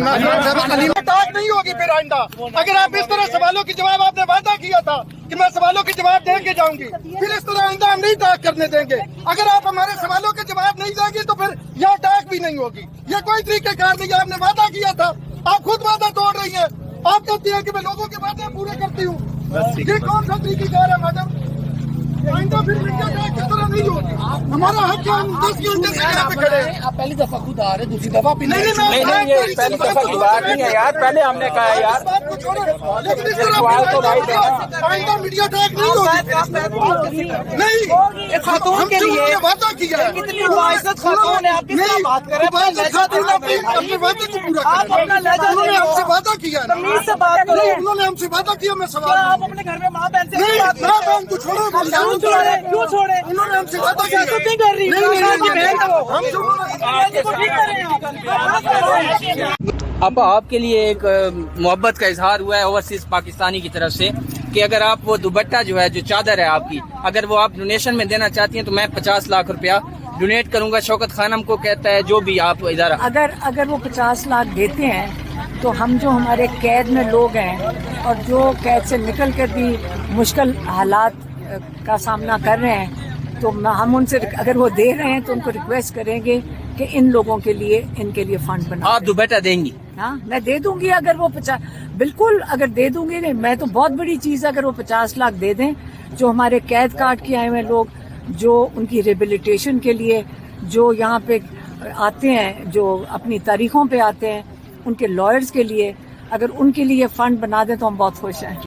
Attack नहीं होगी फिर आइंदा। अगर आप इस तरह सवालों के जवाब, आपने वादा किया था कि मैं सवालों के जवाब देके जाऊंगी, फिर इस तरह आइंदा हम नहीं अटैक करने देंगे। अगर आप हमारे सवालों के जवाब नहीं देंगे तो फिर यह अटैक भी नहीं होगी। ये कोई तरीकेकार नहीं है। आपने वादा किया था, आप खुद वादा तोड़ रही है। आप कहती है कि मैं लोगों के वादे पूरे करती हूँ। ये कौन सा तरीकेकार है मैडम? आइंदा फिर किस तरह नहीं होगी। हमारा हक है, हम 10 घंटे से यहाँ पे खड़े हैं। आप पहली दफा खुद आ रहे, दूसरी दफा भी नहीं, ये पहली दफा की बात नहीं है यार, पहले हमने कहा है यार। लेकिन इस तरह आइंदा मीडिया अटैक नहीं होगी। नहीं, खातून के लिए वादा किया है। कितनी बाइज्जत खातून है, आप किस तरह बात कर रहे हैं? खातून अपने वादे को पूरा आप अपना लहजा उन्होंने हमसे वादा किया है। तमीज से बात करो। उन्होंने हमसे वादा किया। मैं क्या सवाल आप अपने घर में माँ बहन से नहीं, बात माँ बहन को छोड़ो। क्यों छोड़े? उन्होंने हमसे वादा किया। नहीं कर रही नहीं, हम अब आपके लिए एक मोहब्बत का इजहार हुआ है ओवरसीज पाकिस्तानी की तरफ से कि अगर आप वो दुपट्टा जो है, जो चादर है आपकी, अगर वो आप डोनेशन में देना चाहती हैं तो मैं 50 लाख रुपया डोनेट करूंगा। शौकत खानम को कहता है जो भी आप इदारा, अगर वो 50 लाख देते हैं तो हम जो हमारे कैद में लोग हैं और जो कैद से निकल कर भी मुश्किल हालात का सामना कर रहे हैं, तो हम उनसे, अगर वो दे रहे हैं तो उनको रिक्वेस्ट करेंगे कि इन लोगों के लिए, इनके लिए फंड बना। आप दुपट्टा देंगी? हाँ, मैं दे दूंगी। अगर वो 50, बिल्कुल अगर दे दूंगी। नहीं, मैं तो बहुत बड़ी चीज़ है अगर वो 50 लाख दे दें। जो हमारे कैद काट के आए हुए लोग, जो उनकी रिहेबिलिटेशन के लिए जो यहाँ पे आते हैं, जो अपनी तारीखों पे आते हैं, उनके लॉयर्स के लिए, अगर उनके लिए फंड बना दें तो हम बहुत खुश हैं।